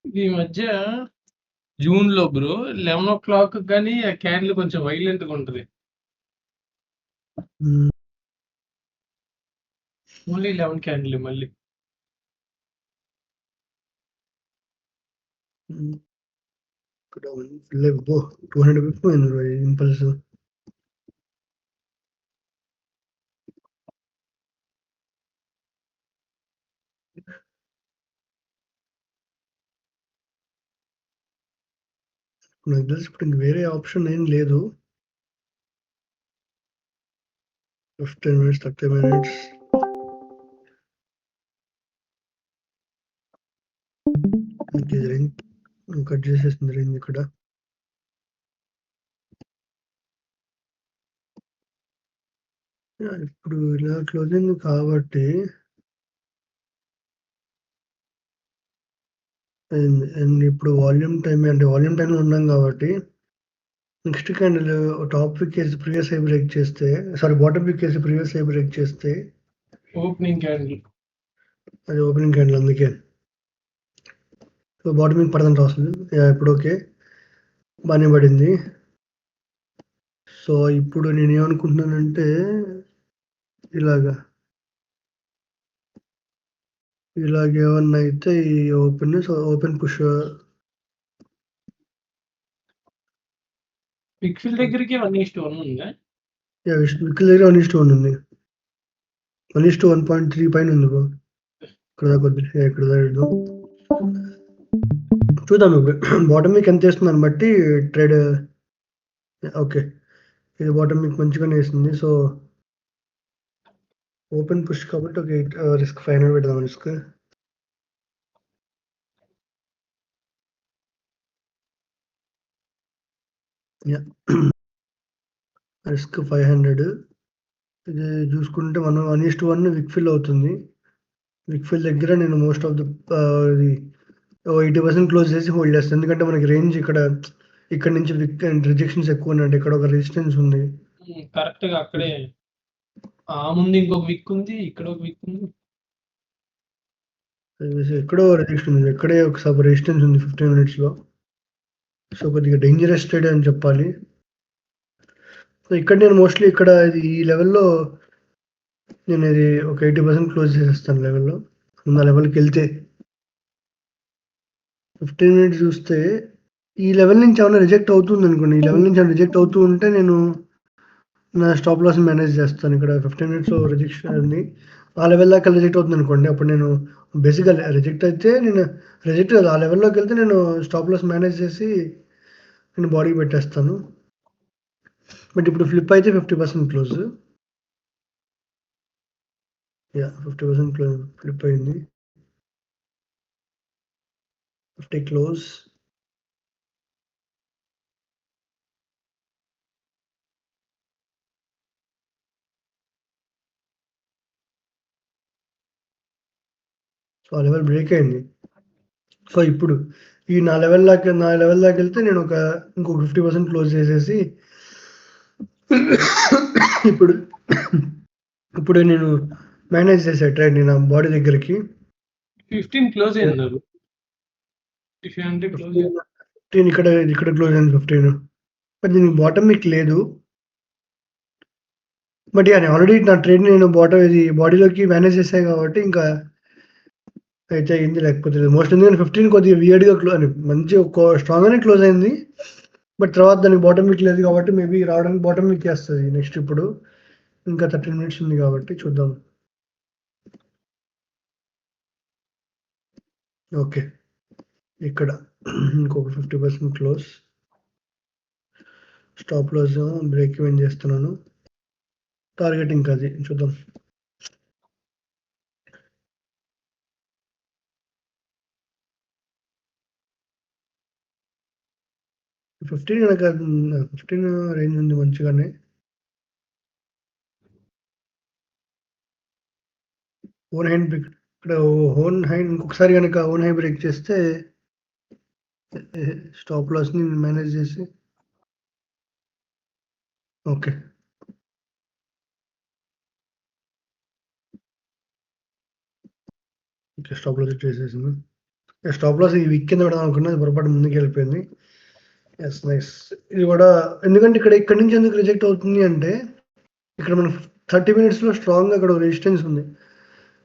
ఈ మధ్య జూన్‌లో బ్రో 11:00 గాని ఆ క్యాండిల్ కొంచెం వైలెంట్‌గా ఉంటది. హ్మ్. ఓన్లీ 11 క్యాండిల్ మళ్ళీ. ఇక్కడ ఫుల్ అబ్బో! 200 పిప్ పోయింది బ్రో ఇంపల్స్. నాకు తెలిసి ఇప్పుడు ఇంక వేరే ఆప్షన్ ఏం లేదు. 15 మినిట్స్, 30 మినిట్స్. ఇంక ఇది రేంజ్ కట్ చేసేసింది రేంజ్ ఇక్కడ. ఇప్పుడు ఇలా క్లోజ్ అయింది కాబట్టి అండ్ ఇప్పుడు వాల్యూమ్ టైమ్ అంటే వాల్యూమ్ టైమ్‌లో ఉన్నాం కాబట్టి నెక్స్ట్ క్యాండిల్ టాప్ విక్కేసి ప్రీవియస్ హై బ్రేక్ చేస్తే బాటమ్ విక్కేసి ప్రీవియస్ హై బ్రేక్ చేస్తే ఓపెనింగ్ క్యాండిల్ అది ఓపెనింగ్ క్యాండిల్ అందుకే. సో బాటమ్ విక్ పడదని రాస్తుంది. ఇప్పుడు ఓకే. బానే పడింది. సో ఇప్పుడు నేనేమనుకుంటున్నానంటే ఇలాగా ఇలాగేమన్నా అయితే ఈ ఓపెన్ పుష్ విక్ఫిల్ దగ్గరికి 1:1 ఉందా? విక్కిల్ దగ్గర 1:1 ఉంది. 1:1.3 పైన ఉంది బ్రో. ఇక్కడ దాకా వద్దు. ఇక్కడ దాకా చూద్దాం ఇప్పుడు. బాటమ్ వీక్ ఎంత వేస్తుందని బట్టి ట్రేడ్. ఓకే. ఇది బాటమ్ వీక్ మంచిగానే వేసింది. సో ఓపెన్ పుష్ కాబట్టి ఒక రిస్క్ 500 పెడదాం రిస్క్. రిస్క్ 500. ఇది చూసుకుంటే మనం 1:1 విక్ఫిల్ అవుతుంది. విక్ఫిల్ దగ్గర నేను మోస్ట్ ఆఫ్ ది ఇది 80% క్లోజ్ చేసి హోల్డ్ చేస్తాను. ఎందుకంటే మనకి రేంజ్ ఇక్కడ నుంచి విక్ అండ్ రిజెక్షన్స్ ఎక్కువ ఉన్నాయి. ఇక్కడ ఒక రెసిస్టెన్స్ ఉంది. కరెక్ట్‌గా అక్కడే ముందు ఇంకొక విక్ ఉంది. ఇక్కడ ఒక విక్ ఉంది. ఎక్కడో రెసిస్టెన్స్ ఉంది. ఇక్కడే ఒక రెసిస్టెన్స్ ఉంది 15 మినిట్స్‌లో. సో కొద్దిగా డేంజరస్ ట్రేడ్ అని చెప్పాలి. సో ఇక్కడ నేను మోస్ట్‌లీ ఇక్కడ ఈ లెవెల్‌లో నేను ఇది ఒక 80% క్లోజ్ చేసేస్తాను లెవెల్‌లో. ఉన్న లెవెల్‌కెళ్తే 15 మినిట్స్ చూస్తే ఈ లెవెల్ నుంచి ఏమన్నా రిజెక్ట్ అవుతుందనుకోండి. ఈ లెవెల్ నుంచి ఏమైనా రిజెక్ట్ అవుతూ ఉంటే నేను నా స్టాప్ లాస్‌ని మేనేజ్ చేస్తాను. ఇక్కడ 15 మినిట్స్‌లో రిజెక్షన్ ఉంది. ఆ లెవెల్ దాకా రిజెక్ట్ అవుతుందనుకోండి. అప్పుడు నేను బేసిక్‌గా రిజెక్ట్ అయితే నేను రిజెక్ట్ కాదు. ఆ లెవెల్‌లోకెళ్తే నేను స్టాప్ లాస్ మేనేజ్ చేసి నేను బాడీకి పెట్టేస్తాను. బట్ ఇప్పుడు ఫ్లిప్ అయితే 50% క్లోజ్. 50% ఫ్లిప్ అయింది. 50 క్లోజ్. సో ఆ లెవెల్ బ్రేక్ అయింది. సో ఇప్పుడు నా లెవెల్ దాకెళ్తే నేను ఇంకొక 50% క్లోజ్ చేసేసి ఇప్పుడు ఇప్పుడు నేను మేనేజ్ చేసా ట్రేడ్‌ని నా బాడీ దగ్గరికి. 15 క్లోజ్ అయిందది. 15 క్లోజ్ 15 ఇక్కడ క్లోజ్ అయింది 15. బట్ దీనికి బాటమ్ మీకు లేదు. బట్ నేను ఆల్రెడీ నా ట్రేడ్‌ని నేను బాడీలోకి మేనేజ్ చేశా కాబట్టి ఇంకా అయితే అయింది. లేకపోతే లేదు. మోస్ట్ ఎందుకంటే 15 కొద్దిగా వియర్డ్‌గా మంచి స్ట్రాంగ్‌గానే క్లోజ్ అయింది. బట్ తర్వాత దానికి బాటమ్ వీక్ లేదు కాబట్టి మేబీ రావడానికి బాటమ్ వీక్ చేస్తది నెక్స్ట్ ఇప్పుడు. ఇంకా 13 మినిట్స్ ఉంది కాబట్టి చూద్దాం. ఓకే. ఇక్కడ ఇంకొక 50% close. Stop loss break even చేస్తున్నాను. టార్గెట్ ఇంకా అది చూద్దాం. ఫిఫ్టీన్ 15 రేంజ్ ఉంది మంచిగానే. ఓన్ హ్యాండ్ బ్రేక్ ఇక్కడ ఓన్ హ్యాండ్ ఇంకొకసారి గనక ఓన్ హ్యాండ్ బ్రేక్ చేస్తే స్టాప్ లాస్‌ని మేనేజ్ చేసి ఓకే. ఓకే. స్టాప్ లాస్ చేసేసింది. స్టాప్ లాస్ ఈ వీక్ కింద పెడదాం అనుకున్నా. అది పొరపాటు ముందుకెళ్ళిపోయింది. యెస్. నైస్. ఇది కూడా ఎందుకంటే ఇక్కడి నుంచి ఎందుకు రిజెక్ట్ అవుతుంది అంటే ఇక్కడ మనం 30 మినిట్స్‌లో స్ట్రాంగ్‌గా అక్కడ రెసిస్టెన్స్ ఉంది.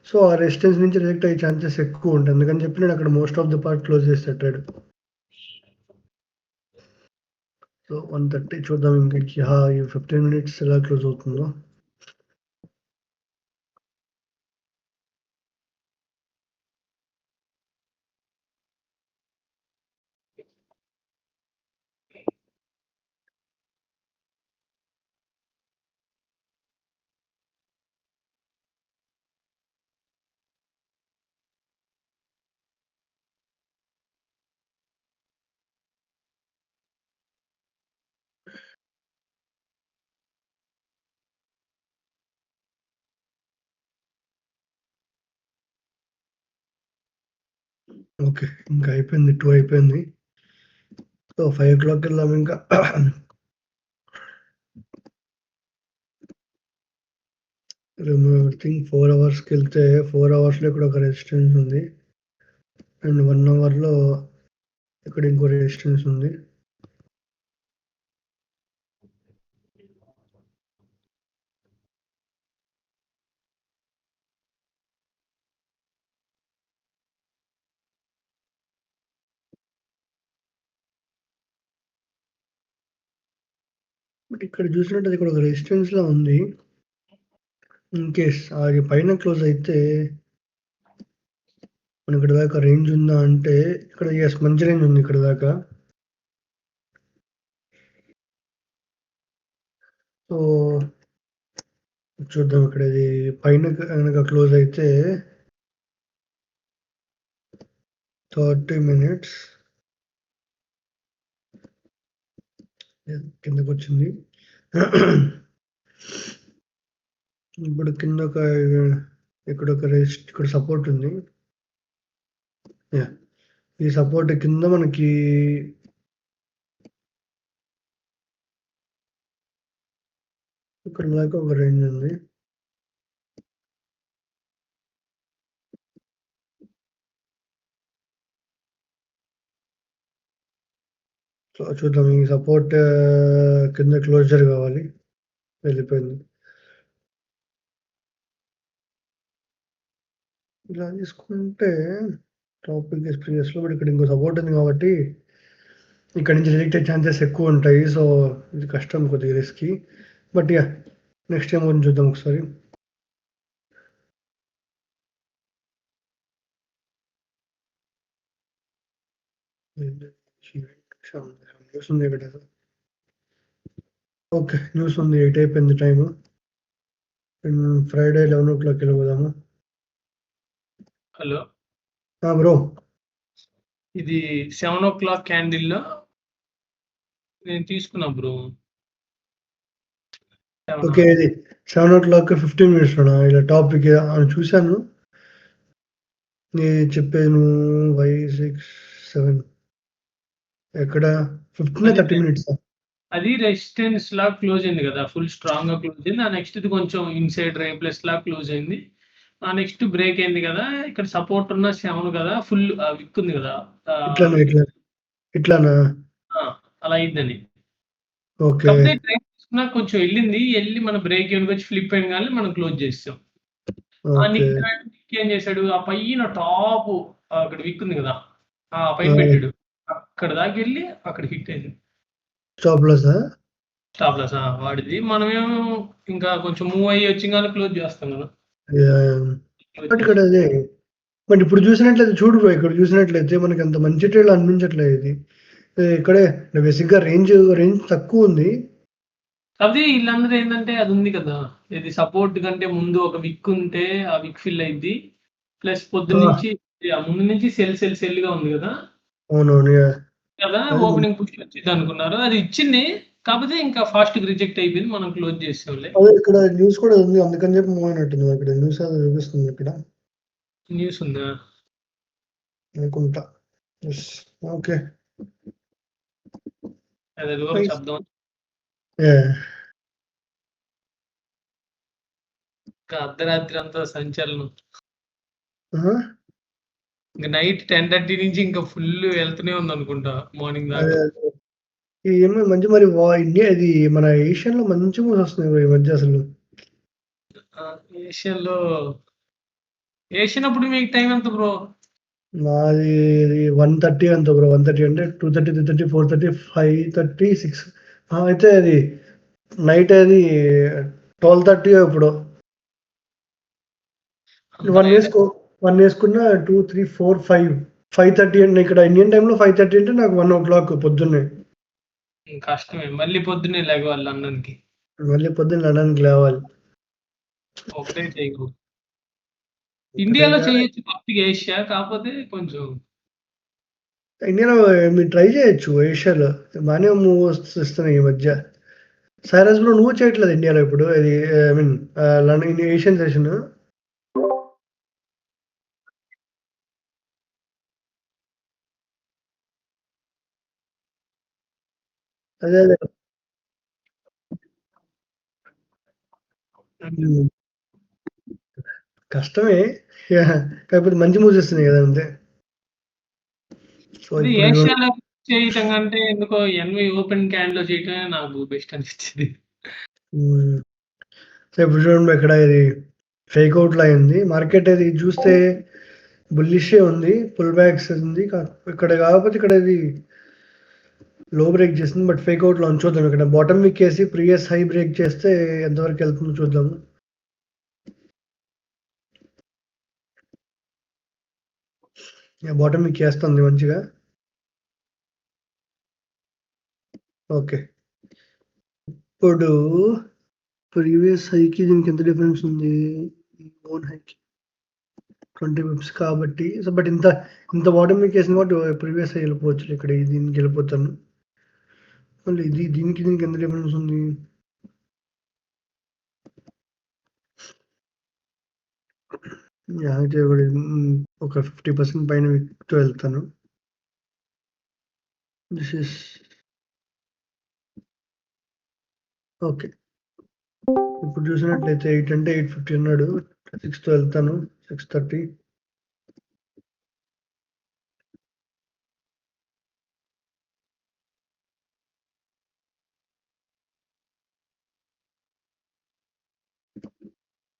సో ఆ రెసిస్టెన్స్ నుంచి రిజెక్ట్ అయ్యే ఛాన్సెస్ ఎక్కువ ఉంటాయి. అందుకని చెప్పి నేను అక్కడ most of the part close చేసా ట్రేడ్. సో 130 చూద్దాం ఇంక ఈ 15 మినిట్స్ ఎలా క్లోజ్ అవుతుందో. ఓకే. ఇంకా అయిపోయింది. 2 అయిపోయింది. సో, 5:00 వెళ్దాం ఇంకా. రిమూవ్ ఎవ్రీథింగ్ 4 అవర్స్‌కెళ్తే 4 అవర్స్‌లో ఇక్కడ ఒక రెసిస్టెన్స్ ఉంది. అండ్ 1 అవర్‌లో ఇక్కడ ఇంకో రెసిస్టెన్స్ ఉంది. బట్ ఇక్కడ చూసినట్టయితే ఇక్కడ ఒక రెసిస్టెన్స్‌లా ఉంది. ఇన్ కేస్ అది పైన క్లోజ్ అయితే మనకి ఇక్కడ దాకా రేంజ్ ఉందా అంటే ఇక్కడ యెస్ మంచి రేంజ్ ఉంది ఇక్కడ దాకా. సో, చూద్దాం ఇక్కడ ఇది పైన గనక క్లోజ్ అయితే 30 మినిట్స్ కిందకొచ్చింది. ఇప్పుడు కింద ఒక ఇక్కడ ఇక్కడ సపోర్ట్ ఉంది. యాహ్! ఈ సపోర్ట్ కింద మనకి ఇక్కడ దాకా ఒక రేంజ్ ఉంది. సో, చూద్దాం ఈ సపోర్ట్ కింద క్లోజర్ కావాలి. వెళ్ళిపోయింది. ఇలా తీసుకుంటే టాపిక్ ప్రీవియస్‌లో బట్ ఇక్కడ ఇంకో సపోర్ట్ ఉంది కాబట్టి ఇక్కడి నుంచి రిజెక్ట్ అయ్యే ఛాన్సెస్ ఎక్కువ ఉంటాయి. సో, ఇది కష్టం కొద్దిగా risky. But yeah! Next time గురించి చూద్దాం ఒకసారి. న్యూస్ ఉంది ఇక్కడ. ఓకే. న్యూస్ ఉంది. 8 అయిపోయింది టైము. ఫ్రైడే 11:00 వెళ్ళిపోదాము. హలో. బ్రో. ఇది 7:00 క్యాండిల్‌లో నేను తీసుకున్నా బ్రో. ఓకే. ఇది 7:00 15 మినిట్స్‌లోనా? ఇలా టాపిక్ చూసాను. నేను చెప్పాను 5, 6, 7 ఎక్కడ 15 30 మినిట్సా? అది రెసిస్టెన్స్ లా క్లోజ్ అయింది కదా! ఫుల్ స్ట్రాంగ్‌గా క్లోజ్ అయింది. ఆ నెక్స్ట్‌ది కొంచెం ఇన్‌సైడ్ రేప్లెస్ లా క్లోజ్ అయింది. ఆ నెక్స్ట్ బ్రేక్ అయింది కదా! ఇక్కడ సపోర్ట్ ఉన్న 7 కదా! ఫుల్ విక్ ఉంది కదా! ఇట్లానా? అలా అయిందని. ఓకే. కాకపోతే ట్రేడ్ తీసుకున్నా కొంచెం ఎళ్లి మన బ్రేక్ ఈవెన్‌కొచ్చి ఫ్లిప్ అయింది గాని మనం క్లోజ్ చేసేసాం. ఓకే. నిక్ ఏం చేశాడు? ఆ పైన టాప్ అక్కడ విక్ ఉంది కదా! పైన పెట్టాడు. అక్కడ దాకెళ్ళి అక్కడ హిట్ అయింది. స్టాప్ లాసా? స్టాప్ లాస్ వాడిది. మనమేమో ఇంకా కొంచెం మూవ్ అయ్యి వచ్చింగానే క్లోజ్ చేస్తాం కదా! యాహ్! బట్ ఇక్కడ అదే బట్ ఇప్పుడు చూసినట్లయితే చూడు బ్రో ఇక్కడ చూసినట్లయితే మనకి అంత మంచి ట్రేడ్ అనిపించట్లేదు ఇది. ఇక్కడే బేసిక్‌గా రేంజ్ తక్కువుంది. కాకపోతే ఈళ్ళందరూ ఏందంటే అది ఉంది కదా! ఇది సపోర్ట్ కంటే ముందు ఒక విక్ ఉంటే ఆ విక్ ఫిల్ అయిద్ది. ప్లస్ పొద్దున్నుంచి ముందు నుంచి సెల్‌గా ఉంది కదా! అవునవును. యాహ్! కదా! ఓపెనింగ్ పుష్ వచ్చిద్దనుకున్నారు. అది ఇచ్చింది. కాకపోతే ఇంకా ఫాస్ట్‌గా రిజెక్ట్ అయిపోయింది. మనం క్లోజ్ చేసాంలే. అదే ఇక్కడ న్యూస్ కూడా ఉంది. అందుకని చెప్పి మూవ్ అయినట్టుంది. ఇక్కడ న్యూస్ అది చూపిస్తుంది ఇక్కడ. న్యూస్ ఉందా? అనుకుంటా. యెస్. ఓకే. అదే దూరం శబ్దం. యాహ్! ఇంకా అర్ధరాత్రి అంతా సంచలనం. ఆహా! ఇంక నైట్ 10:30 నుంచి ఇంకా ఫుల్ వెళ్తూనే ఉందనుకుంటా మార్నింగ్ అదే. దాకా. ఏమో మంచి మరి ఇండియా ఇది మన ఏషియాలో మంచి మూవ్స్ వస్తున్నాయి బ్రో ఈ మధ్య అసలు. ఏషియాలో ఏషియన్ అప్పుడు మీకు టైం ఎంత బ్రో? నాది 1:30 అంతే బ్రో. 1:30 అంటే 2:30, 3:30, 4:30, 5:30, 6 అయితే అది నైట్ అది 12:30 ఎప్పుడో. 1 వేసుకున్న 2, 3, 4, 5, 5:30 అంటే ఇక్కడ ఇండియన్ టైమ్‌లో 5:30 అంటే నాకు 1:00 పొద్దున్నే. కష్టమే. మళ్ళీ పొద్దున్నే లెగవాలి లండన్‌కి. మళ్ళీ పొద్దున్న లండన్‌కి లేవాలి. ఒకటే టైము. ఇండియాలో చేయొచ్చు పర్ఫెక్ట్‌గా ఏషియా. కాకపోతే కొంచెం ఇండియాలో మీరు ట్రై చేయొచ్చు ఏషియాలో. బానే మూవ్స్ ఇస్తున్నాయి ఈ మధ్య. సైరస్ బ్రో నువ్వు చేయట్లేదు ఇండియాలో ఇప్పుడు. ఇది I mean London Asian session. అదే. అదే. హ్మ్. కష్టమే. యాహ్! కాకపోతే మంచి మూవ్స్ ఇస్తున్నాయి గదా! అంతే. సో, ఇది ఇప్పుడు ఏషియాలో చేయటం కంటే ఎందుకో ఎన్‌వి ఓపెన్ క్యాన్‌లో చేయటమే నాకు బెస్ట్ అనిపించింది. హ్మ్. సో, ఇప్పుడు చూడండి ఇక్కడ ఇది ఫేక్ అవుట్‌లా అయింది. మార్కెట్ అది చూస్తే బుల్లిషే ఉంది. పుల్ బ్యాక్స్ ఉంది. ఇక్కడ కాకపోతే ఇక్కడ ఇది లో బ్రేక్ చేసింది. బట్ ఫేక్ అవుట్‌లో ఉంది. చూద్దాం ఇక్కడ బాటమ్ విక్కేసి ప్రీవియస్ హై బ్రేక్ చేస్తే ఎంతవరకు వెళ్తుందో చూద్దాము. యాహ్! బాటమ్ విక్కేస్తుంది మంచిగా. ఓకే. ఇప్పుడు ప్రీవియస్ హైకి దీనికి ఎంత డిఫరెన్స్ ఉంది? ఓన్ హైకి 20 పిప్స్ కాబట్టి సో, బట్ ఇంత బాటమ్ విక్కేసింది కాబట్టి ప్రీవియస్ హై వెళ్ళిపోవచ్చు. ఇక్కడ దీనికి వెళ్ళిపోతాను. మళ్ళీ దీనికి ఎంత డిఫరెన్స్ ఉంది? యాహ్! అయితే ఒక 50% పైన విక్‌తో వెళ్తాను. This is okay. ఇప్పుడు చూసినట్లయితే 8 అంటే 850 అన్నాడు. 6తో వెళ్తాను. 630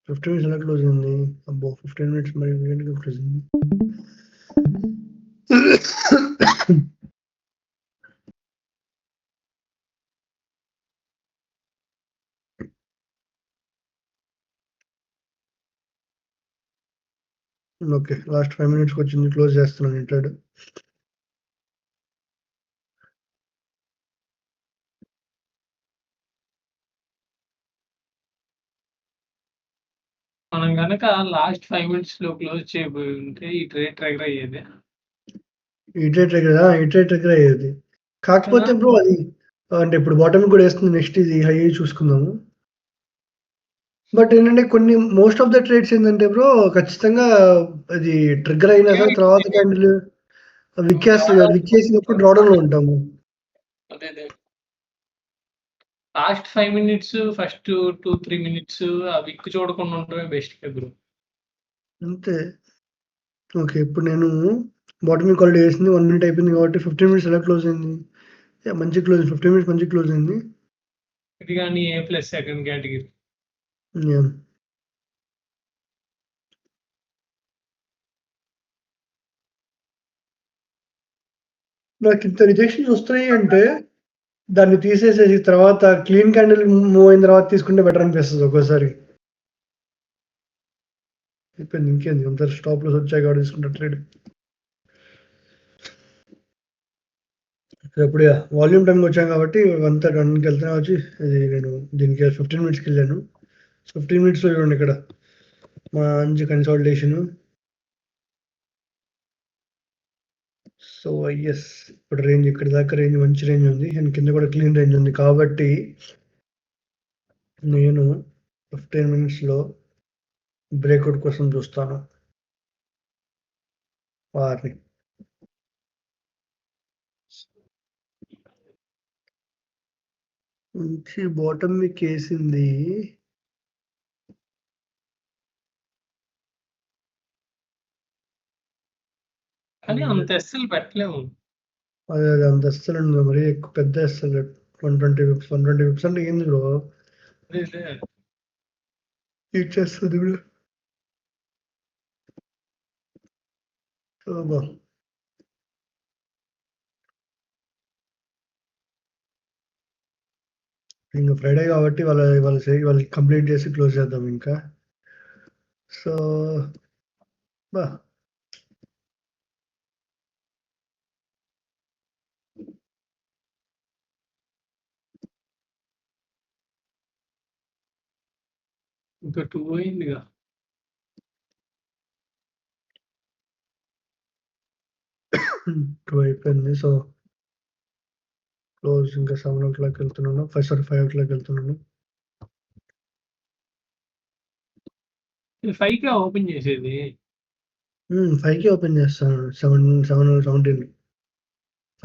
15 మినిట్స్ ఎలా క్లోజ్ అయింది? అబ్బో! 15 మినిట్స్ మరి ఇమ్మీడియేట్‌గా క్లోజ్ అయింది. ఓకే. లాస్ట్ 5 మినిట్స్‌కొచ్చింది. క్లోజ్ చేస్తున్నాను ఇంట్రాడే. మనం గనక లాస్ట్ 5 మినిట్స్‌లో క్లోజ్ చేయబోయి ఉంటే ఈ ట్రేడ్ ట్రిగ్గర్ అయ్యేది. ఇటే ట్రిగ్గర్ ఇటే ట్రిగ్గర్ అయ్యేది. కదా! కాకపోతే బ్రో అది అంటే ఇప్పుడు బాటమ్ కూడా వేస్తుంది. నెక్స్ట్ ఇది హై చూసుకుందాము. బట్ ఏంటంటే కొన్ని మోస్ట్ ఆఫ్ ద ట్రేడ్స్ ఏంటంటే బ్రో ఖచ్చితంగా అది ట్రిగ్గర్ అయినా సరే తర్వాత క్యాండిల్ విక్కేస్తది కదా! విక్కేసినప్పుడు డ్రాడౌన్‌లో ఉంటాము. అదే. అదే. లాస్ట్ 5 మినిట్స్, ఫస్ట్ 2, 3 మినిట్స్ ఆ విక్ చూడకుండా ఉండడమే బెస్ట్ కదా బ్రో. అంతే. ఓకే. ఇప్పుడు నేను బాటమ్ క్వాలిటీ వేసింది 1 మినిట్ అయిపోయింది కాబట్టి 15 మినిట్స్ ఎలా క్లోజ్ అయింది? యాహ్! మంచి క్లోజ్ 15 మినిట్స్ మంచి క్లోజ్ అయింది. ఇది గాని ఏ ప్లస్ సెకండ్ కేటగిరీ. యాహ్! నాకింత రిజెక్షన్స్ వస్తున్నాయి అంటే దాన్ని తీసేసేసి తర్వాత క్లీన్ క్యాండిల్ మూవ్ అయిన తర్వాత తీసుకుంటే బెటర్ అనిపిస్తది ఒక్కోసారి. అయిపోయింది ఇంకేంది అందరు స్టాప్ లాస్ వచ్చాయి కాబట్టి తీసుకుంటా ట్రేడ్. ఇప్పుడు వాల్యూమ్ టైమ్‌కి వచ్చాం కాబట్టి అంతా రన్‌కి వెళ్తున్నా వచ్చి ఇది నేను దీనికి 15 మినిట్స్‌కెళ్ళాను. 15 మినిట్స్‌లో చూడండి ఇక్కడ మంచి కన్సాలిడేషను. So, yes. ఇప్పుడు రేంజ్ ఇక్కడి దాకా రేంజ్ మంచి రేంజ్ ఉంది. అండ్ కింద కూడా క్లీన్ రేంజ్ ఉంది. కాబట్టి నేను 15 మినిట్స్‌లో బ్రేక్‌ఔట్ కోసం చూస్తాను. వారిని. మంచి బాటమ్ వికేసింది. కానీ అంత ఎస్ఎల్ పెట్టలేము. అదే అంత అస్సలు మరీ ఎక్కువ పెద్ద అస్సలు 120 పిప్స్ 120 పిప్స్ అంటే ఏంది బ్రో? అదే. అదే. ఇచ్చేస్తది బ్రో. అబ్బా! ఇంక ఫ్రైడే కాబట్టి వాళ్ళకి కంప్లీట్ చేసి క్లోజ్ చేద్దాం ఇంకా. సో, అబ్బా! ఇంకా 2 అయిందిగా. 2 అయిపోయింది. సో, క్లోజ్ ఇంకా 7:00 వెళ్తున్నాను. సారీ 5:00 వెళ్తున్నాను. 5కే ఓపెన్ చేసేది. 5కి ఓపెన్ చేస్తాను. 17 17 17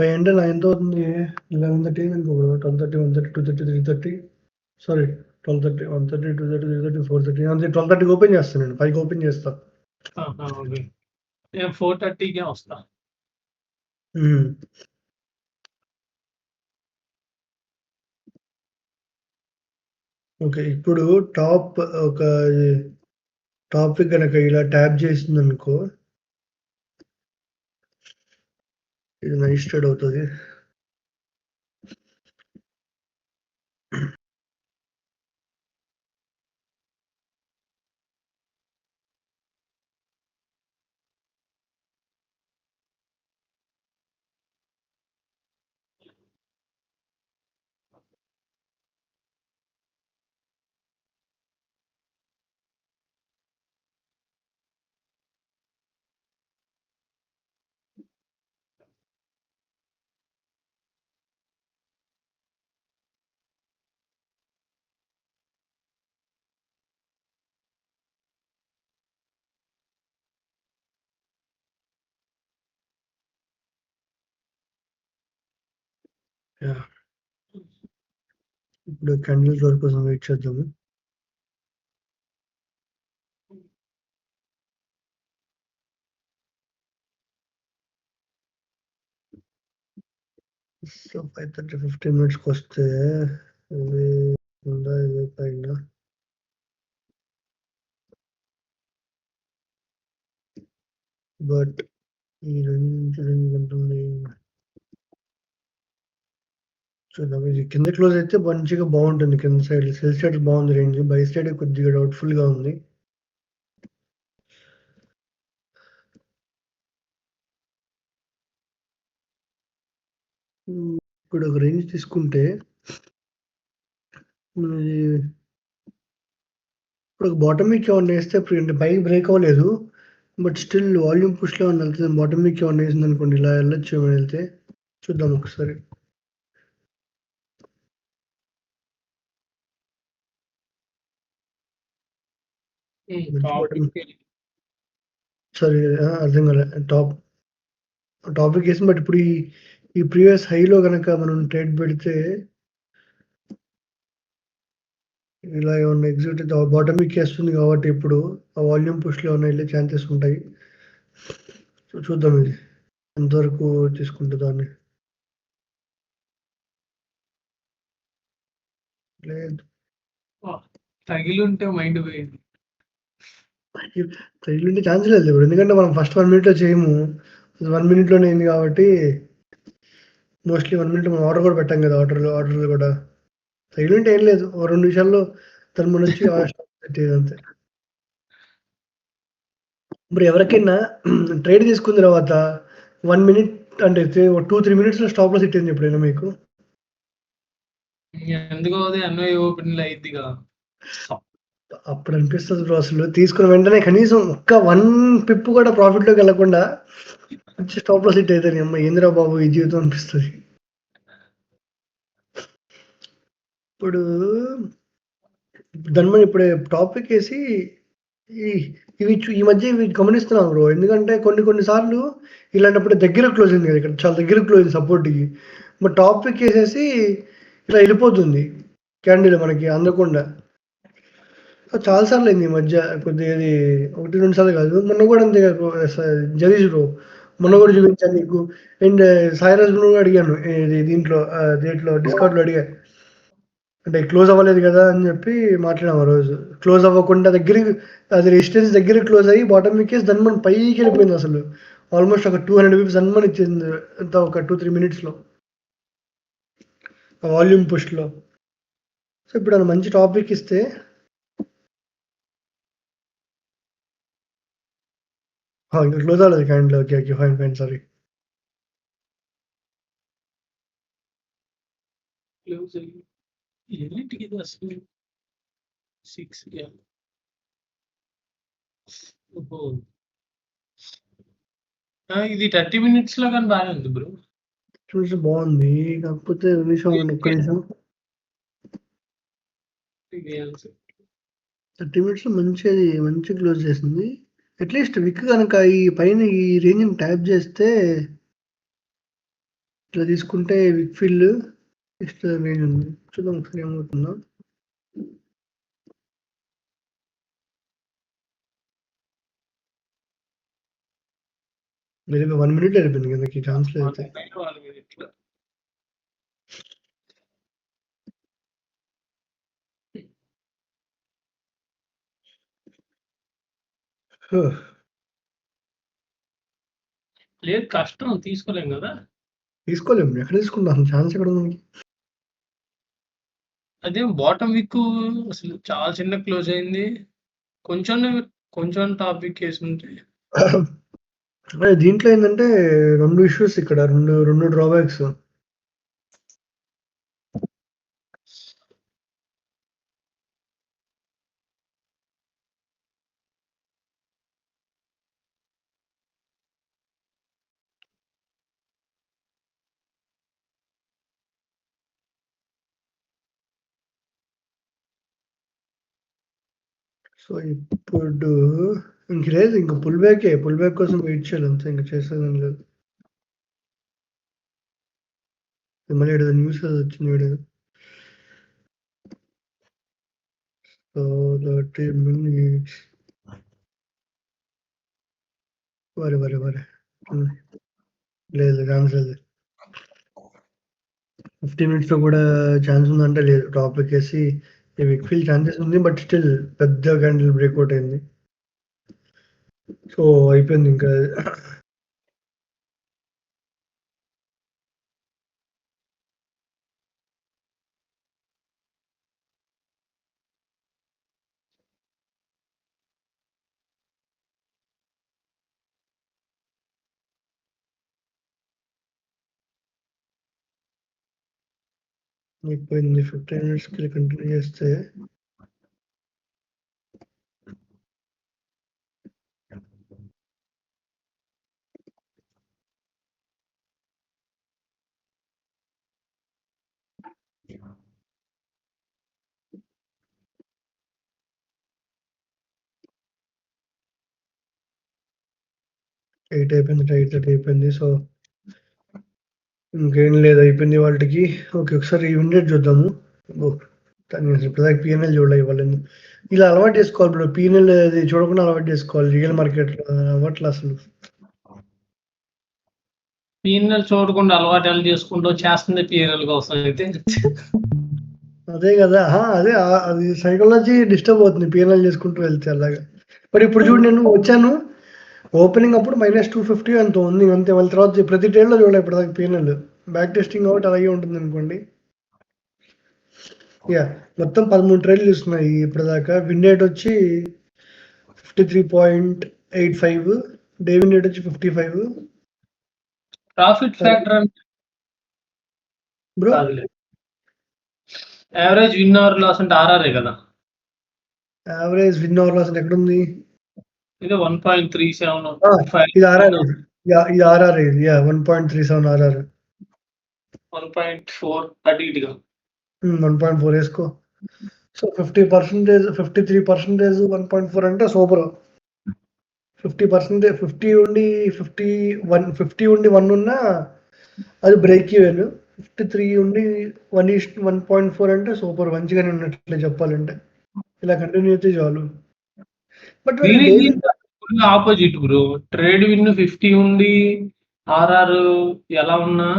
5 అంటే 9 అవుతుంది. 11:30 అనుకో బ్రో. 12:30, 1:30, 2:30, 3:30 సారీ 12:30, 1:30, 2:30, 3:30, 4:30 అంతే 12:30కి ఓపెన్ చేస్తాను నేను. 5కి ఓపెన్ చేస్తా. ఓకే. నేను 4:30కే వస్తా. ఓకే. ఇప్పుడు ఒక టాపిక్ గనక ఇలా ట్యాప్ చేసిందనుకో ఇది నైస్ ట్రేడ్ అవుతది. యాహ్! ఇప్పుడు క్యాండిల్ క్లోజ్ కోసం వెయిట్ చేద్దాము. సో 5:30 15 మినిట్స్‌కొస్తే ఇది ఉందా? ఇది పైన బట్ ఈ రేంజ్ ఉంటుంది. చూద్దాం. ఇది కింద క్లోజ్ అయితే మంచిగా బాగుంటుంది. కింద సైడ్ సెల్ సైడ్ బాగుంది రేంజ్. బై సైడ్ కొద్దిగా డౌట్‌ఫుల్‌గా ఉంది. ఇప్పుడు ఒక రేంజ్ తీసుకుంటే మనది ఇప్పుడు బాటమ్ మీదకి ఏమన్నా ఏస్తే అంటే పైకి బ్రేక్ అవ్వలేదు. బట్ స్టిల్ వాల్యూమ్ పుష్‌లో ఏమన్నా వెళ్తది. బాటమ్ మీదకి ఏమన్నా ఏసిందనుకోండి ఇలా వెళ్ళొచ్చు ఏమో వెళ్తే. చూద్దాం ఒకసారి. సారీ అర్థం కాలే. టాపిక్ ఏసాం. బట్ ఇప్పుడు ఈ ప్రీవియస్ హైలో గనక మనం ట్రేడ్ పెడితే ఇలా ఏమన్నా ఎగ్జిట్ అయితే బాటమ్ మీదకేస్తుంది కాబట్టి ఇప్పుడు ఆ వాల్యూమ్ పుష్‌లో ఏమన్నా వెళ్ళే ఛాన్సెస్ ఉంటాయి. సో చూద్దాం ఇది ఎంతవరకు తీసుకుంటదో అని. లేదు. తగిలుంటే మైండ్ పోయింది. తగిలిండే ఛాన్స్ లేదు ఇప్పుడు. ఎందుకంటే మనం ఫస్ట్ 1 మినిట్‌లో చేయము. 1 మినిట్‌లోనే అయింది కాబట్టి మోస్ట్‌లీ 1 మినిట్‌లో మనం ఆర్డర్ కూడా పెట్టాం కదా! ఆర్డర్‌లు కూడా. తగిలింటే ఏం లేదు. ఓ 2 నిమిషాల్లో తరుమునొచ్చి స్టాప్ పెట్టేది అంతే. ఇప్పుడు ఎవరికైనా ట్రేడ్ తీసుకున్న తర్వాత 1 మినిట్ అంటే 2, 3 మినిట్స్‌లో స్టాప్ లాస్ హిట్ అయింది ఎప్పుడైనా మీకు? ఎందుకో అది అన్వయ్ ఓపెన్‌లో అయిద్దిగా. అప్పుడు అనిపిస్తది బ్రో అసలు. తీసుకున్న వెంటనే కనీసం ఒక్క 1 పిప్ కూడా ప్రాఫిట్‌లోకి వెళ్ళకుండా మంచి స్టాప్ లాస్ హిట్ అయితే నీయమ్మ ఏందిరా బాబు ఈ జీవితం అనిపిస్తది. ఇప్పుడు దాని మీద ఇప్పుడు టాపిక్ ఏసి ఈ ఈ మధ్య ఇవి గమనిస్తున్నాను బ్రో. ఎందుకంటే కొన్ని సార్లు ఇలాంటప్పుడు దగ్గర క్లోజ్ అయింది కదా! ఇక్కడ చాలా దగ్గర క్లోజ్ అయింది సపోర్ట్‌కి. బట్ టాపిక్ ఏసేసి ఇలా వెళ్ళిపోతుంది. క్యాండిల్ మనకి అందకుండా. చాలా సార్లు అయింది ఈ మధ్య. కొద్దిగా ఇది 1, 2 సార్లు కాదు. మొన్న కూడా అంతే జగదీష్ బ్రో. మొన్న కూడా చూపించాను నీకు. అండ్ సాయిరాజ్ బ్రోని కూడా అడిగాను. దీంట్లో డిస్కౌంట్‌లో అడిగా. అంటే క్లోజ్ అవ్వలేదు కదా! అని చెప్పి మాట్లాడాం ఆ రోజు. క్లోజ్ అవ్వకుండా అది రెసిస్టెన్స్ దగ్గర క్లోజ్ అయ్యి బాటమ్ మీకేసి దన్మని పైకెళ్ళిపోయింది అసలు. ఆల్మోస్ట్ ఒక 200 పీప్స్ దన్మని ఇచ్చింది. ఎంత ఒక 2, 3 మినిట్స్‌లో. ఆ వాల్యూమ్ పుష్‌లో. సో ఇప్పుడు ఏమైనా మంచి టాపిక్ ఇస్తే ఇంకా క్లోజ్ అవ్వలేదు candle. Okay. Fine. Sorry. Close అయ్యి ఎన్నింటికి ఇది అసలు 6 ఓహో! ఇది 30 మినిట్స్‌లో గాని బానే ఉంది బ్రో. చూసి బావుంది. కాకపోతే ఒక్క నిమిషం. 30 మినిట్స్‌లో మంచి క్లోజ్ చేసింది. అట్‌లీస్ట్ విక్ గనక ఈ పైన ఈ రేంజ్‌ని ట్యాప్ చేస్తే ఇట్లా తీసుకుంటే విక్ఫీల్డ్ నెక్స్ట్ రేంజ్ ఉంది. చూద్దాం ఒకసారి ఏమవుతుందో. మేబీ 1 మినిట్ అయిపోయింది కదా, ఈ ఛాన్స్ అయితే. లేదు కష్టం తీసుకోలేం కదా. తీసుకోలేము, ఎక్కడ తీసుకుంటాం, ఛాన్స్ ఎక్కడ ఉంది? అదే బాటమ్ విక్ అసలు చాలా చిన్న క్లోజ్ అయింది. కొంచెం టాప్ విక్ వేసి ఉంటే అదే దీంట్లో ఏంటంటే 2 ఇష్యూస్ ఇక్కడ, 2 డ్రాబ్యాక్స్. సో ఇప్పుడు ఇంక లేదు, ఇంక పుల్ బ్యాక్ కోసం వెయిట్ చేయాలి అంతే, ఇంక చేసేదని లేదు. మళ్ళీ ఏదో న్యూస్ వచ్చింది వీడియో. So 30 minutes. వరే లేదు ఛాన్స్ లేదు. 50 minutes లో కూడా ఛాన్స్ ఉందంటే లేదు. టాప్ ఎక్కేసి విక్ఫీల్డ్ ఛాన్సెస్ ఉంది, బట్ స్టిల్ పెద్ద క్యాండిల్ బ్రేక్అవుట్ అయింది. సో అయిపోయింది ఇంకా. అయిపోయింది. 15 minutes కంటిన్యూ చేస్తే ఎయిట్ అయిపోయింది, 8:30 అయిపోయింది. సో ఇంకేం లేదు, అయిపోయింది వాళ్ళకి. ఓకే, ఒకసారి యూనిట్ చూద్దాము. ఇప్పుడు పిఎన్ఎల్ చూడలేదు వాళ్ళని. ఇలా అలవాటు చేసుకోవాలి బ్రో, పిఎన్ఎల్ అది చూడకుండా అలవాటు చేసుకోవాలి. రియల్ మార్కెట్ అలవాట్లు అసలు. పిఎన్ఎల్ చూడకుండా అలవాటు ఎలా చేసుకుంటూ చేస్తుంది పిఎన్ఎల్ కోసం అయితే. అదే కదా, అదే అది సైకాలజీ డిస్టర్బ్ అవుతుంది పిఎన్ఎల్ చేసుకుంటూ వెళ్తే అలాగా. బట్ ఇప్పుడు చూడు, నేను వచ్చాను ఓపెనింగ్ అప్పుడు -250 అంత ఉంది అంతే. వాళ్ళ తర్వాత ప్రతి ట్రేడ్లో చూడలేదు ఇప్పుడు దాకా పిఎన్ఎల్. బ్యాక్ టెస్టింగ్ కాబట్టి అలాగే ఉంటుంది అనుకోండి. యా, మొత్తం 13 ట్రేడ్లు చూస్తున్నాయి ఇప్పుడు దాకా. విన్ రేట్ వచ్చి 53.85, డే విన్ రేట్ వచ్చి 55. ప్రాఫిట్ ఫ్యాక్టర్ అంటే bro average win or loss అంటే ఆర్ఆర్ఏ కదా. యావరేజ్ విన్ ఆర్ లాస్ ఎక్కడుంది? ఇది 1.37. ఇది ఆర్ఆర్, ఇది ఆర్ఆర్, ఇది 1.37 ఆర్ఆర్. 1.4 అటు ఇటుగా 1.4 వేసుకో. సో 50%, 53%, 1.4 అంటే సూపర్. 50%, 50 ఉండి 1 ఉన్నా అది బ్రేక్ ఈవెన్. 53 ఉండి 1:1.4 అంటే సూపర్, మంచిగానే ఉన్నట్లే చెప్పాలంటే. ఇలా కంటిన్యూ అయితే చాలు. But opposite bro, trade win 50 ఉండి ఆర్ఆర్ ఎలా ఉన్నా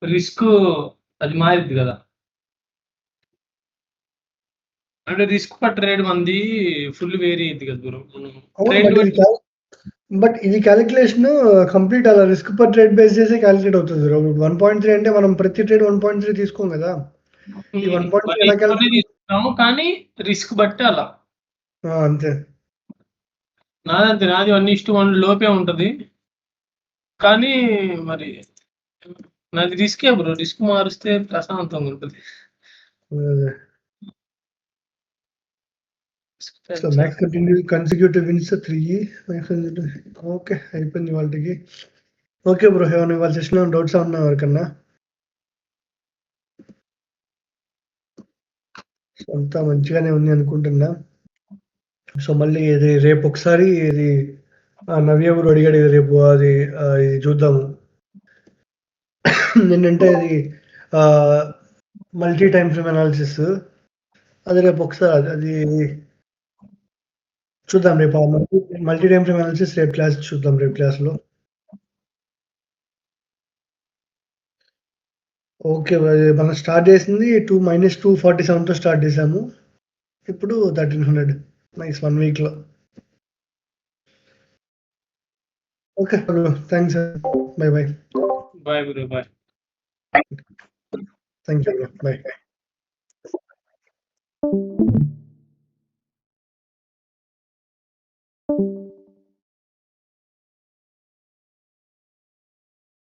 రిస్క్ అది మారిద్ది కదా. అంటే రిస్క్ పర్ ట్రేడ్ మంది ఫుల్ వేరీ అయింది కదా బ్రో. బట్ ఇది క్యాలిక్యులేషన్ కంప్లీట్ అలా రిస్క్ పర్ ట్రేడ్ బేస్ చేసి క్యాలిక్యులేట్ అవుతుంది. 1.3 అంటే మనం ప్రతి ట్రేడ్ 1.3 తీసుకోం కదా. ఈ 1.3 ఎలా తీసుకుంటాము కానీ రిస్క్ బట్టి అలా. అంతే. నాది 1:1 లోపే ఉంటది. కానీ మరి నాది రిస్కే బ్రో. రిస్క్ మారుస్తే ప్రశాంతంగా ఉంటుంది. So max consecutive wins 3. Okay, అయిపోయింది వాళ్ళకి. ఓకే బ్రో, ఏమైనా వాళ్ళ సెషన్లో డౌట్స్ ఏమన్నా ఎవరికన్నా? అంతా మంచిగానే ఉంది అనుకుంటున్నా. సో మళ్ళీ ఇది రేపు ఒకసారి ఇది నవ్య బ్రో అడిగాడు రేపు, అది ఇది చూద్దాము. ఏంటంటే అది మల్టీ టైమ్ ఫ్రేమ్ అనాలిసిస్. అది రేపు ఒకసారి అది చూద్దాం రేపు. మల్టీ టైమ్ ఫ్రేమ్ అనాలిసిస్ రేపు క్లాస్ చూద్దాం, రేపు క్లాస్‌లో. ఓకే. మనం స్టార్ట్ చేసింది 2 - 247తో స్టార్ట్ చేసాము. ఇప్పుడు 1300. నైస్ 1 వీక్‌లో. Okay bro. Thanks. Bye. Bye bro. Bye. Thank you bro. By.